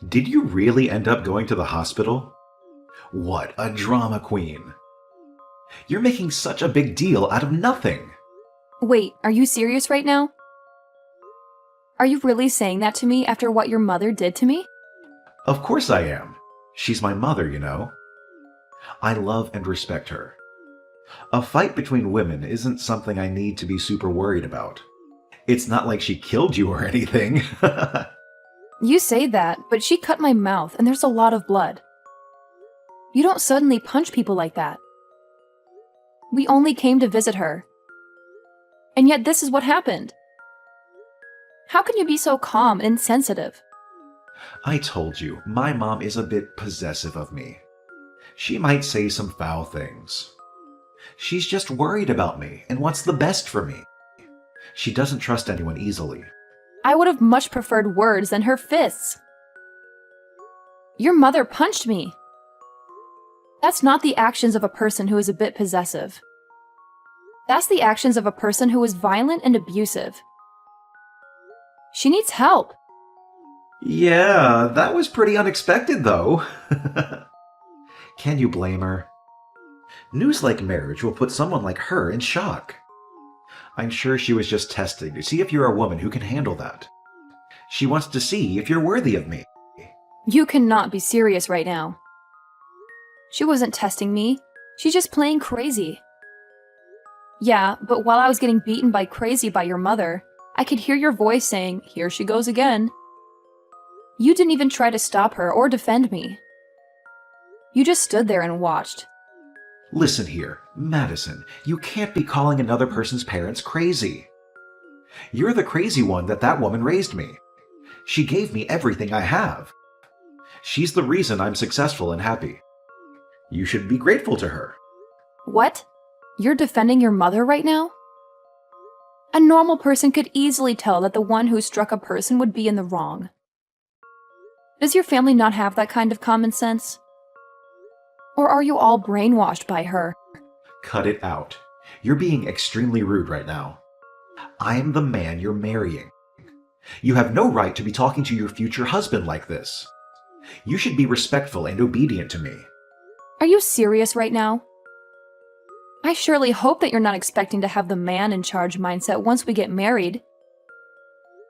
Did you really end up going to the hospital? What a drama queen. You're making such a big deal out of nothing. Wait, are you serious right now? Are you really saying that to me after what your mother did to me? Of course I am. She's my mother, you know. I love and respect her. A fight between women isn't something I need to be super worried about. It's not like she killed you or anything. You say that, but she cut my mouth and there's a lot of blood. You don't suddenly punch people like that. We only came to visit her. And yet this is what happened. How can you be so calm and sensitive? I told you, my mom is a bit possessive of me. She might say some foul things. She's just worried about me and wants the best for me. She doesn't trust anyone easily. I would have much preferred words than her fists. Your mother punched me. That's not the actions of a person who is a bit possessive. That's the actions of a person who is violent and abusive. She needs help. Yeah, that was pretty unexpected, though. Can you blame her? News like marriage will put someone like her in shock. I'm sure she was just testing to see if you're a woman who can handle that. She wants to see if you're worthy of me. You cannot be serious right now. She wasn't testing me. She's just playing crazy. Yeah, but while I was getting beaten by crazy by your mother, I could hear your voice saying, "Here she goes again." You didn't even try to stop her or defend me. You just stood there and watched. Listen here, Madison, you can't be calling another person's parents crazy. You're the crazy one that woman raised me. She gave me everything I have. She's the reason I'm successful and happy. You should be grateful to her. What? You're defending your mother right now? A normal person could easily tell that the one who struck a person would be in the wrong. Does your family not have that kind of common sense? Or are you all brainwashed by her? Cut it out. You're being extremely rude right now. I'm the man you're marrying. You have no right to be talking to your future husband like this. You should be respectful and obedient to me. Are you serious right now? I surely hope that you're not expecting to have the man in charge mindset once we get married.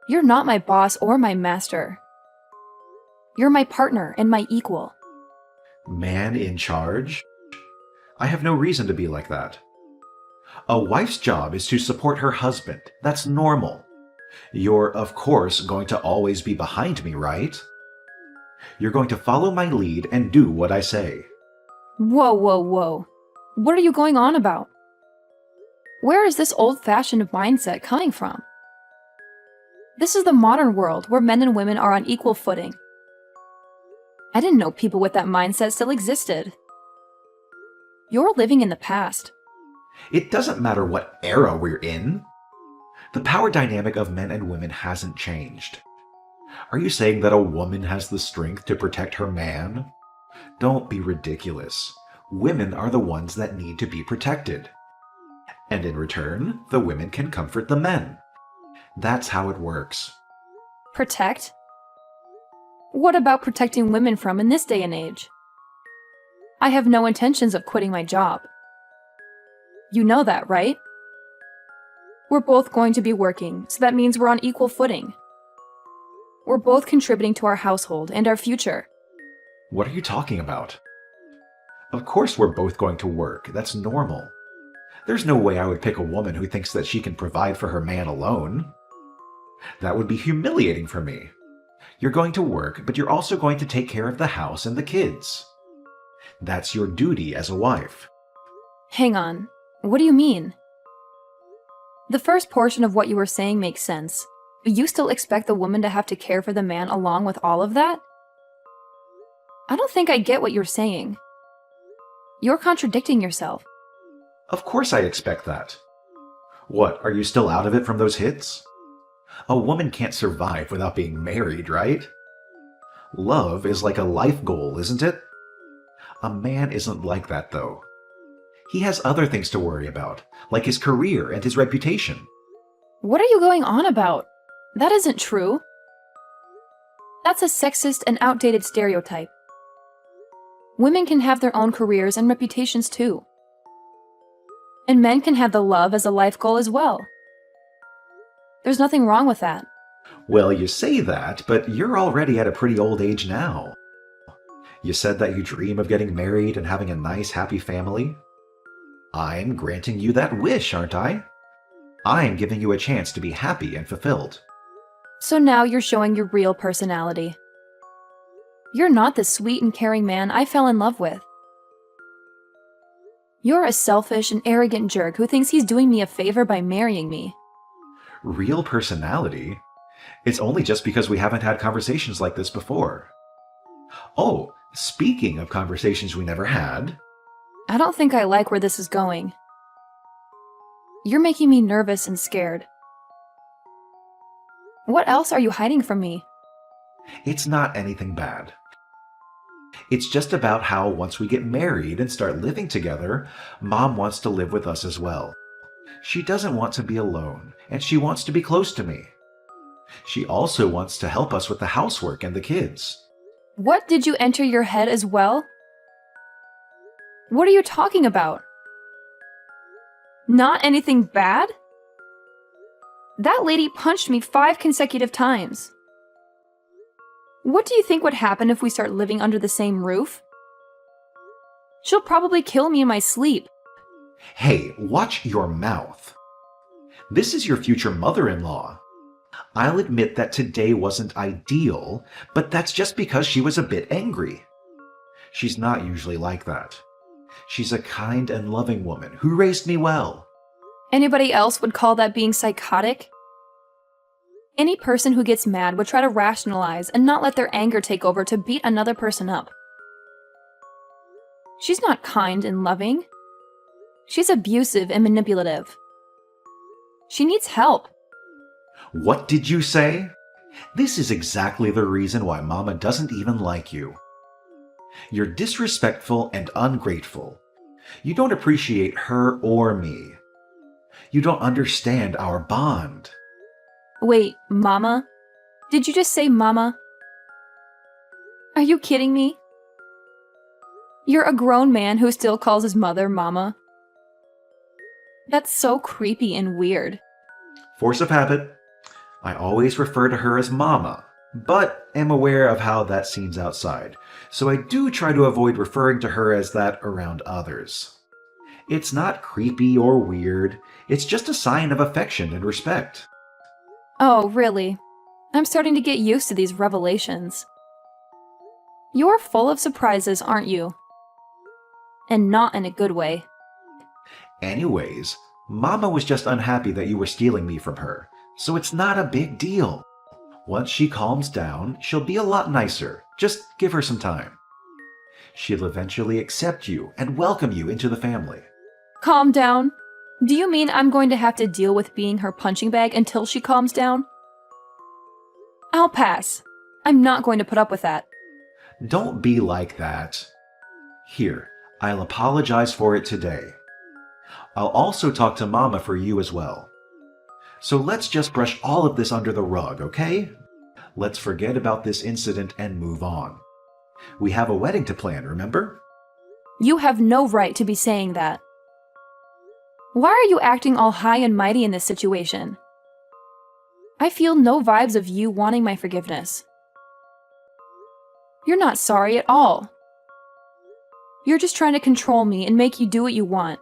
You're not my boss or my master. You're my partner and my equal. Man in charge? I have no reason to be like that. A wife's job is to support her husband. That's normal. You're, of course, going to always be behind me, right? You're going to follow my lead and do what I say. Whoa, whoa, whoa. What are you going on about? Where is this old-fashioned mindset coming from? This is the modern world where men and women are on equal footing. I didn't know people with that mindset still existed. You're living in the past. It doesn't matter what era we're in. The power dynamic of men and women hasn't changed. Are you saying that a woman has the strength to protect her man? Don't be ridiculous. Women are the ones that need to be protected. And in return, the women can comfort the men. That's how it works. Protect? What about protecting women from in this day and age? I have no intentions of quitting my job. You know that, right? We're both going to be working, so that means we're on equal footing. We're both contributing to our household and our future. What are you talking about? Of course we're both going to work. That's normal. There's no way I would pick a woman who thinks that she can provide for her man alone. That would be humiliating for me. You're going to work, but you're also going to take care of the house and the kids. That's your duty as a wife. Hang on. What do you mean? The first portion of what you were saying makes sense, but you still expect the woman to have to care for the man along with all of that? I don't think I get what you're saying. You're contradicting yourself. Of course I expect that. What, are you still out of it from those hits? A woman can't survive without being married, right? Love is like a life goal, isn't it? A man isn't like that, though. He has other things to worry about, like his career and his reputation. What are you going on about? That isn't true. That's a sexist and outdated stereotype. Women can have their own careers and reputations too. And men can have the love as a life goal as well. There's nothing wrong with that. Well, you say that, but you're already at a pretty old age now. You said that you dream of getting married and having a nice, happy family. I'm granting you that wish, aren't I? I'm giving you a chance to be happy and fulfilled. So now you're showing your real personality. You're not the sweet and caring man I fell in love with. You're a selfish and arrogant jerk who thinks he's doing me a favor by marrying me. Real personality? It's only just because we haven't had conversations like this before. Oh, speaking of conversations we never had. I don't think I like where this is going. You're making me nervous and scared. What else are you hiding from me? It's not anything bad. It's just about how once we get married and start living together, Mom wants to live with us as well. She doesn't want to be alone, and she wants to be close to me. She also wants to help us with the housework and the kids. What did you enter your head as well? What are you talking about? Not anything bad? That lady punched me 5 consecutive times. What do you think would happen if we start living under the same roof? She'll probably kill me in my sleep. Hey, watch your mouth. This is your future mother-in-law. I'll admit that today wasn't ideal, but that's just because she was a bit angry. She's not usually like that. She's a kind and loving woman who raised me well. Anybody else would call that being psychotic? Any person who gets mad would try to rationalize and not let their anger take over to beat another person up. She's not kind and loving. She's abusive and manipulative. She needs help. What did you say? This is exactly the reason why Mama doesn't even like you. You're disrespectful and ungrateful. You don't appreciate her or me. You don't understand our bond. Wait, Mama? Did you just say Mama? Are you kidding me? You're a grown man who still calls his mother Mama. That's so creepy and weird. Force of habit. I always refer to her as Mama, but am aware of how that seems outside, so I do try to avoid referring to her as that around others. It's not creepy or weird, it's just a sign of affection and respect. Oh, really? I'm starting to get used to these revelations. You're full of surprises, aren't you? And not in a good way. Anyways, Mama was just unhappy that you were stealing me from her, so it's not a big deal. Once she calms down, she'll be a lot nicer. Just give her some time. She'll eventually accept you and welcome you into the family. Calm down? Do you mean I'm going to have to deal with being her punching bag until she calms down? I'll pass. I'm not going to put up with that. Don't be like that. Here, I'll apologize for it today. I'll also talk to Mama for you as well. So let's just brush all of this under the rug, okay? Let's forget about this incident and move on. We have a wedding to plan, remember? You have no right to be saying that. Why are you acting all high and mighty in this situation? I feel no vibes of you wanting my forgiveness. You're not sorry at all. You're just trying to control me and make you do what you want.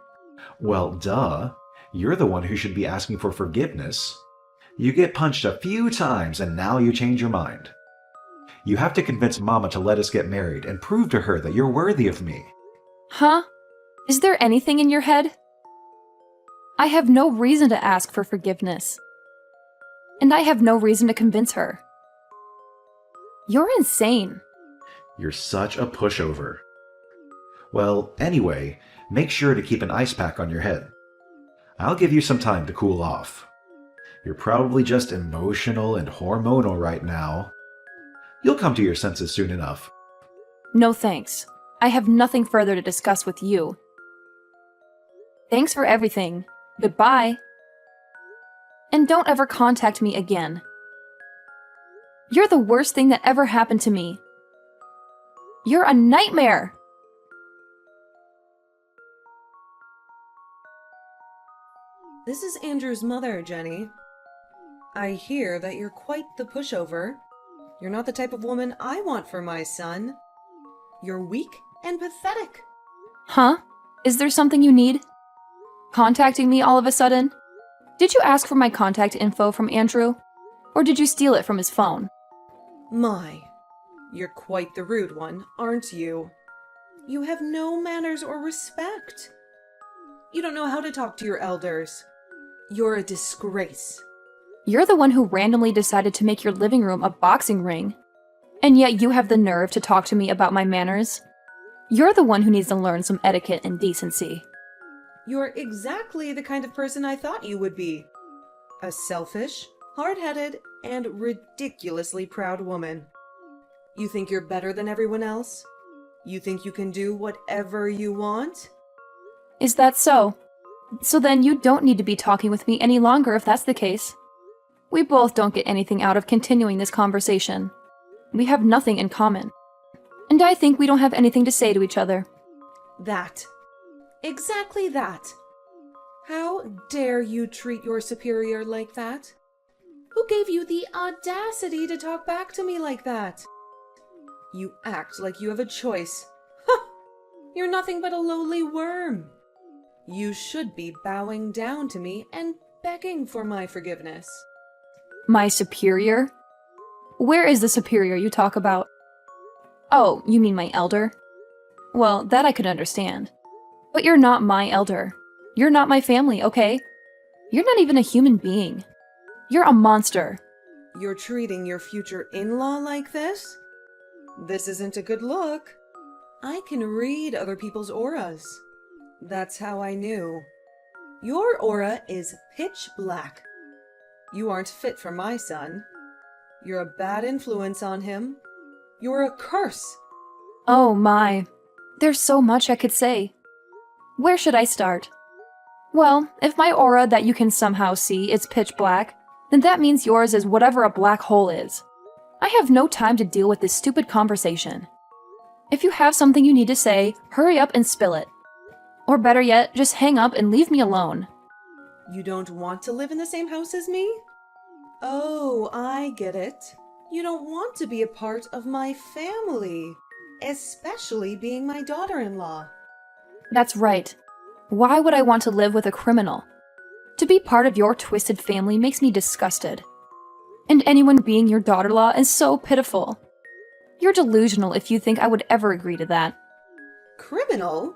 Well, duh. You're the one who should be asking for forgiveness. You get punched a few times and now you change your mind. You have to convince Mama to let us get married and prove to her that you're worthy of me. Huh? Is there anything in your head? I have no reason to ask for forgiveness. And I have no reason to convince her. You're insane. You're such a pushover. Well, anyway, make sure to keep an ice pack on your head. I'll give you some time to cool off. You're probably just emotional and hormonal right now. You'll come to your senses soon enough. No thanks. I have nothing further to discuss with you. Thanks for everything. Goodbye. And don't ever contact me again. You're the worst thing that ever happened to me. You're a nightmare! This is Andrew's mother, Jenny. I hear that you're quite the pushover. You're not the type of woman I want for my son. You're weak and pathetic. Huh? Is there something you need? Contacting me all of a sudden? Did you ask for my contact info from Andrew? Or did you steal it from his phone? My, you're quite the rude one, aren't you? You have no manners or respect. You don't know how to talk to your elders. You're a disgrace. You're the one who randomly decided to make your living room a boxing ring. And yet you have the nerve to talk to me about my manners. You're the one who needs to learn some etiquette and decency. You're exactly the kind of person I thought you would be. A selfish, hard-headed, and ridiculously proud woman. You think you're better than everyone else? You think you can do whatever you want? Is that so? So then you don't need to be talking with me any longer if that's the case. We both don't get anything out of continuing this conversation. We have nothing in common. And I think we don't have anything to say to each other. That. Exactly that. How dare you treat your superior like that? Who gave you the audacity to talk back to me like that? You act like you have a choice. Ha! You're nothing but a lowly worm. You should be bowing down to me and begging for my forgiveness. My superior? Where is the superior you talk about? Oh, you mean my elder? Well, that I could understand. But you're not my elder. You're not my family, okay? You're not even a human being. You're a monster. You're treating your future in-law like this? This isn't a good look. I can read other people's auras. That's how I knew. Your aura is pitch black. You aren't fit for my son. You're a bad influence on him. You're a curse. Oh my. There's so much I could say. Where should I start? Well, if my aura that you can somehow see is pitch black, then that means yours is whatever a black hole is. I have no time to deal with this stupid conversation. If you have something you need to say, hurry up and spill it. Or better yet, just hang up and leave me alone. You don't want to live in the same house as me? Oh, I get it. You don't want to be a part of my family, especially being my daughter-in-law. That's right. Why would I want to live with a criminal? To be part of your twisted family makes me disgusted. And anyone being your daughter-in-law is so pitiful. You're delusional if you think I would ever agree to that. Criminal?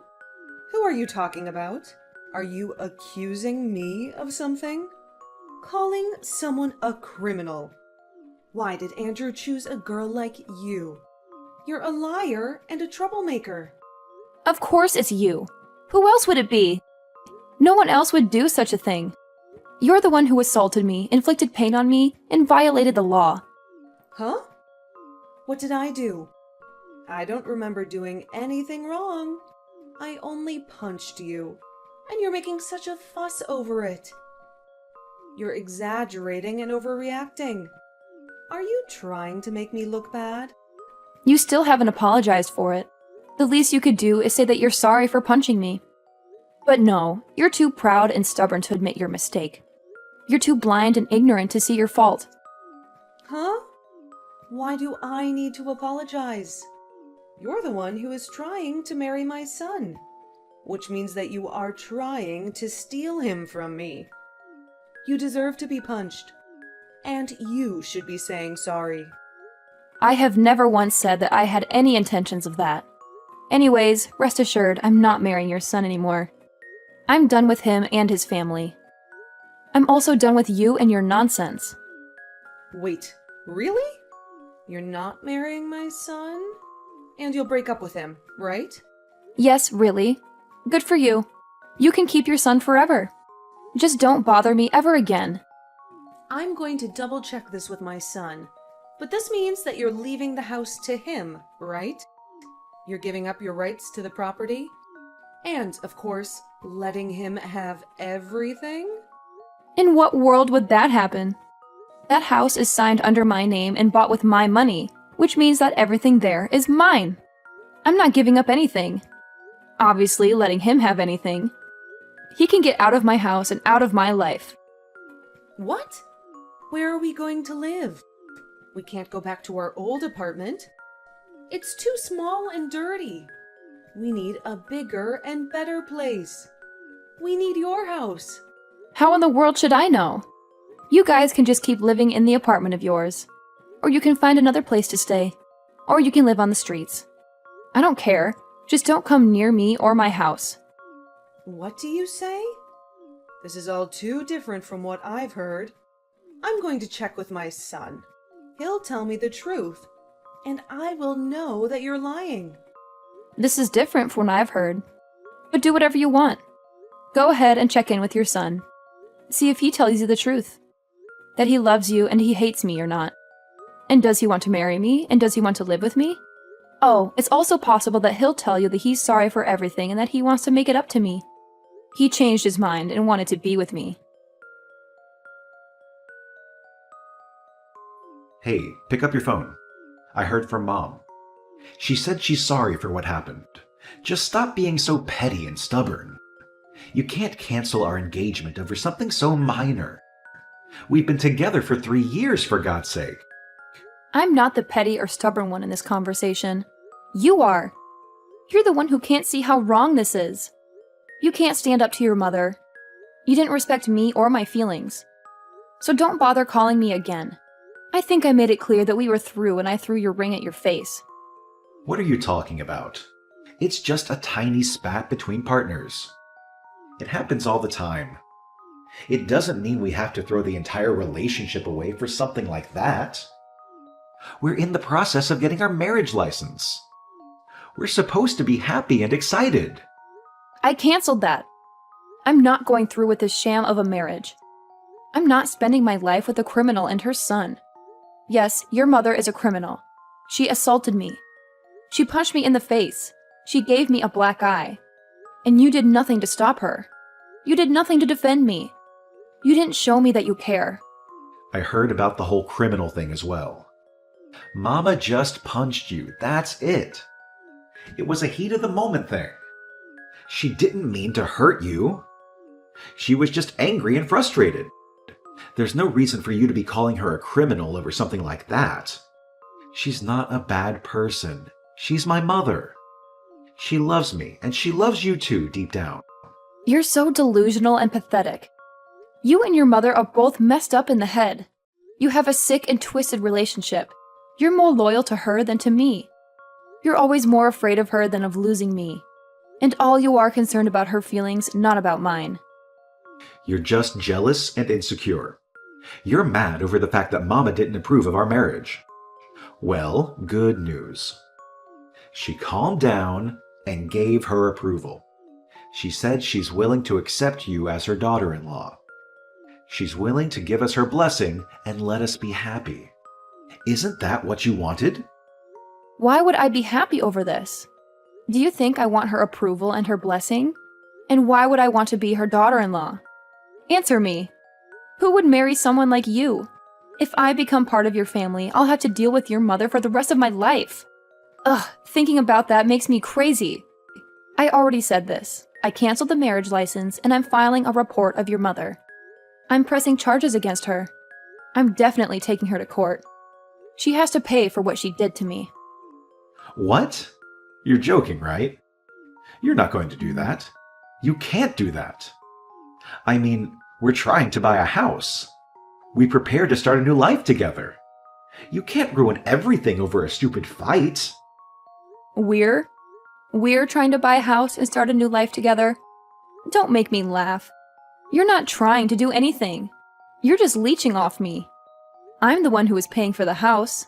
Who are you talking about? Are you accusing me of something? Calling someone a criminal? Why did Andrew choose a girl like you? You're a liar and a troublemaker. Of course it's you. Who else would it be? No one else would do such a thing. You're the one who assaulted me, inflicted pain on me, and violated the law. Huh? What did I do? I don't remember doing anything wrong. I only punched you, and you're making such a fuss over it. You're exaggerating and overreacting. Are you trying to make me look bad? You still haven't apologized for it. The least you could do is say that you're sorry for punching me. But no, you're too proud and stubborn to admit your mistake. You're too blind and ignorant to see your fault. Huh? Why do I need to apologize? You're the one who is trying to marry my son, which means that you are trying to steal him from me. You deserve to be punched, and you should be saying sorry. I have never once said that I had any intentions of that. Anyways, rest assured, I'm not marrying your son anymore. I'm done with him and his family. I'm also done with you and your nonsense. Wait, really? You're not marrying my son? And you'll break up with him, right? Yes, really. Good for you. You can keep your son forever. Just don't bother me ever again. I'm going to double check this with my son, but this means that you're leaving the house to him, right? You're giving up your rights to the property? And, of course, letting him have everything? In what world would that happen? That house is signed under my name and bought with my money, which means that everything there is mine. I'm not giving up anything. Obviously, letting him have anything. He can get out of my house and out of my life. What? Where are we going to live? We can't go back to our old apartment. It's too small and dirty. We need a bigger and better place. We need your house. How in the world should I know? You guys can just keep living in the apartment of yours. Or you can find another place to stay. Or you can live on the streets. I don't care. Just don't come near me or my house. What do you say? This is all too different from what I've heard. I'm going to check with my son. He'll tell me the truth, and I will know that you're lying. This is different from what I've heard. But do whatever you want. Go ahead and check in with your son. See if he tells you the truth. That he loves you and he hates me or not. And does he want to marry me? And does he want to live with me? Oh, it's also possible that he'll tell you that he's sorry for everything and that he wants to make it up to me. He changed his mind and wanted to be with me. Hey, pick up your phone. I heard from Mom. She said she's sorry for what happened. Just stop being so petty and stubborn. You can't cancel our engagement over something so minor. We've been together for 3 years, for God's sake. I'm not the petty or stubborn one in this conversation. You are. You're the one who can't see how wrong this is. You can't stand up to your mother. You didn't respect me or my feelings. So don't bother calling me again. I think I made it clear that we were through when I threw your ring at your face. What are you talking about? It's just a tiny spat between partners. It happens all the time. It doesn't mean we have to throw the entire relationship away for something like that. We're in the process of getting our marriage license. We're supposed to be happy and excited. I canceled that. I'm not going through with this sham of a marriage. I'm not spending my life with a criminal and her son. Yes, your mother is a criminal. She assaulted me. She punched me in the face. She gave me a black eye. And you did nothing to stop her. You did nothing to defend me. You didn't show me that you care. I heard about the whole criminal thing as well. Mama just punched you, that's it. It was a heat of the moment thing. She didn't mean to hurt you. She was just angry and frustrated. There's no reason for you to be calling her a criminal over something like that. She's not a bad person. She's my mother. She loves me, and she loves you too, deep down. You're so delusional and pathetic. You and your mother are both messed up in the head. You have a sick and twisted relationship. You're more loyal to her than to me. You're always more afraid of her than of losing me. And all you are concerned about her feelings, not about mine. You're just jealous and insecure. You're mad over the fact that Mama didn't approve of our marriage. Well, good news. She calmed down and gave her approval. She said she's willing to accept you as her daughter-in-law. She's willing to give us her blessing and let us be happy. Isn't that what you wanted? Why would I be happy over this? Do you think I want her approval and her blessing? And why would I want to be her daughter-in-law? Answer me. Who would marry someone like you? If I become part of your family, I'll have to deal with your mother for the rest of my life. Ugh, thinking about that makes me crazy. I already said this. I canceled the marriage license and I'm filing a report of your mother. I'm pressing charges against her. I'm definitely taking her to court. She has to pay for what she did to me. What? You're joking, right? You're not going to do that. You can't do that. I mean, we're trying to buy a house. We prepared to start a new life together. You can't ruin everything over a stupid fight. We're trying to buy a house and start a new life together? Don't make me laugh. You're not trying to do anything. You're just leeching off me. I'm the one who is paying for the house.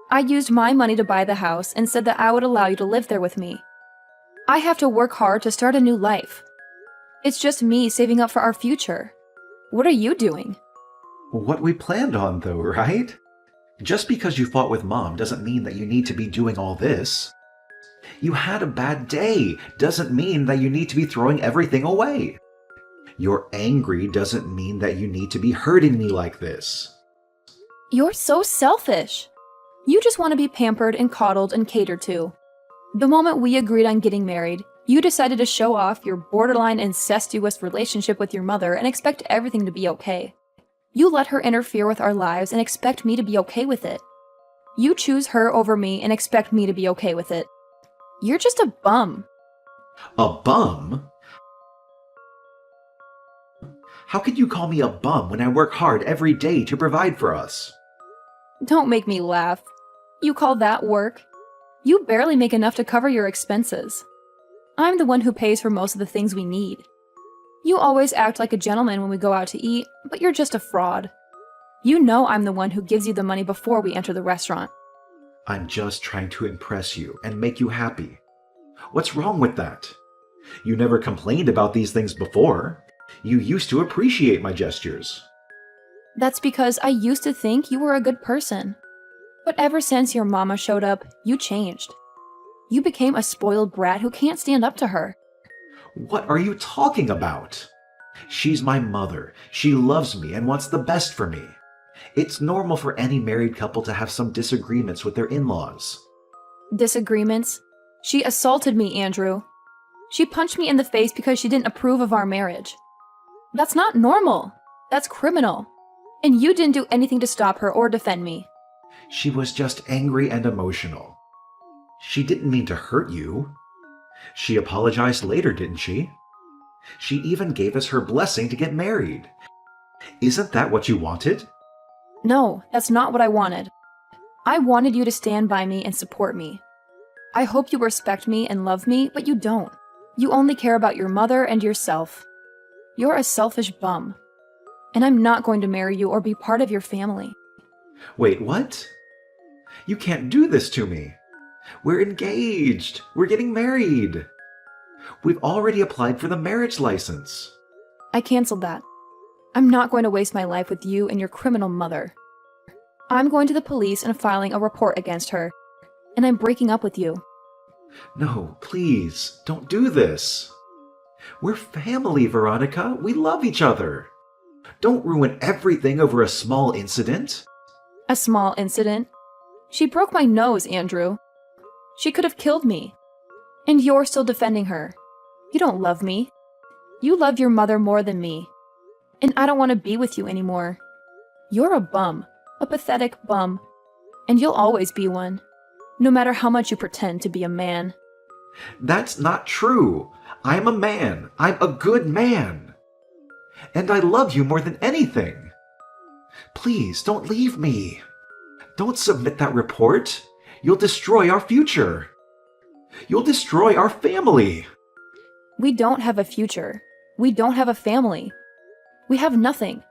I used my money to buy the house and said that I would allow you to live there with me. I have to work hard to start a new life. It's just me saving up for our future. What are you doing? What we planned on, though, right? Just because you fought with Mom doesn't mean that you need to be doing all this. You had a bad day doesn't mean that you need to be throwing everything away. You're angry doesn't mean that you need to be hurting me like this. You're so selfish. You just want to be pampered and coddled and catered to. The moment we agreed on getting married, you decided to show off your borderline incestuous relationship with your mother and expect everything to be okay. You let her interfere with our lives and expect me to be okay with it. You choose her over me and expect me to be okay with it. You're just a bum. A bum? How could you call me a bum when I work hard every day to provide for us? Don't make me laugh. You call that work? You barely make enough to cover your expenses. I'm the one who pays for most of the things we need. You always act like a gentleman when we go out to eat, but you're just a fraud. You know I'm the one who gives you the money before we enter the restaurant. I'm just trying to impress you and make you happy. What's wrong with that? You never complained about these things before. You used to appreciate my gestures. That's because I used to think you were a good person. But ever since your mama showed up, you changed. You became a spoiled brat who can't stand up to her. What are you talking about? She's my mother. She loves me and wants the best for me. It's normal for any married couple to have some disagreements with their in-laws. Disagreements? She assaulted me, Andrew. She punched me in the face because she didn't approve of our marriage. That's not normal. That's criminal. And you didn't do anything to stop her or defend me. She was just angry and emotional. She didn't mean to hurt you. She apologized later, didn't she? She even gave us her blessing to get married. Isn't that what you wanted? No, that's not what I wanted. I wanted you to stand by me and support me. I hope you respect me and love me, but you don't. You only care about your mother and yourself. You're a selfish bum. And I'm not going to marry you or be part of your family. Wait, what? You can't do this to me. We're engaged. We're getting married. We've already applied for the marriage license. I canceled that. I'm not going to waste my life with you and your criminal mother. I'm going to the police and filing a report against her. And I'm breaking up with you. No, please, don't do this. We're family, Veronica. We love each other. Don't ruin everything over a small incident. A small incident? She broke my nose, Andrew. She could have killed me. And you're still defending her. You don't love me. You love your mother more than me. And I don't want to be with you anymore. You're a bum. A pathetic bum. And you'll always be one. No matter how much you pretend to be a man. That's not true. I'm a man. I'm a good man. And I love you more than anything. Please, don't leave me. Don't submit that report. You'll destroy our future. You'll destroy our family. We don't have a future. We don't have a family. We have nothing.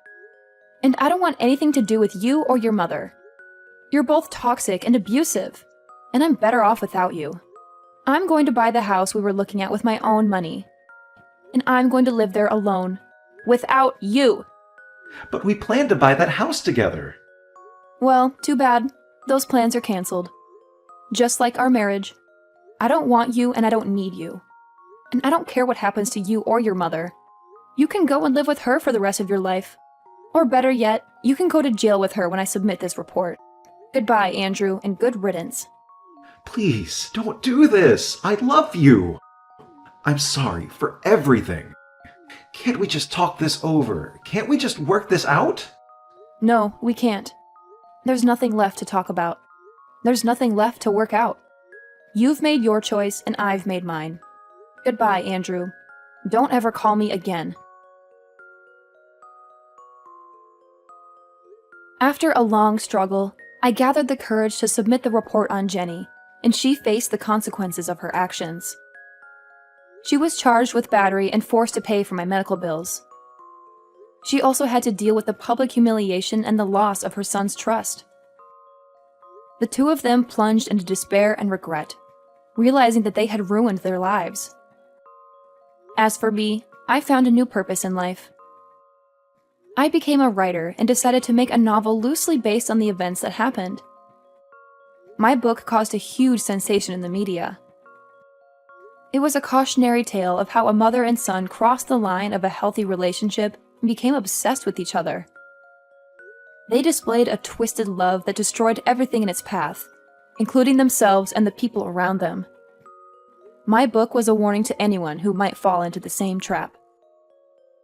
And I don't want anything to do with you or your mother. You're both toxic and abusive. And I'm better off without you. I'm going to buy the house we were looking at with my own money. And I'm going to live there alone. Without you. But we planned to buy that house together. Well, too bad. Those plans are canceled. Just like our marriage. I don't want you and I don't need you. And I don't care what happens to you or your mother. You can go and live with her for the rest of your life. Or better yet, you can go to jail with her when I submit this report. Goodbye, Andrew, and good riddance. Please, don't do this. I love you. I'm sorry for everything. Can't we just talk this over? Can't we just work this out? No, we can't. There's nothing left to talk about. There's nothing left to work out. You've made your choice and I've made mine. Goodbye, Andrew. Don't ever call me again. After a long struggle, I gathered the courage to submit the report on Jenny, and she faced the consequences of her actions. She was charged with battery and forced to pay for my medical bills. She also had to deal with the public humiliation and the loss of her son's trust. The two of them plunged into despair and regret, realizing that they had ruined their lives. As for me, I found a new purpose in life. I became a writer and decided to make a novel loosely based on the events that happened. My book caused a huge sensation in the media. It was a cautionary tale of how a mother and son crossed the line of a healthy relationship and became obsessed with each other. They displayed a twisted love that destroyed everything in its path, including themselves and the people around them. My book was a warning to anyone who might fall into the same trap.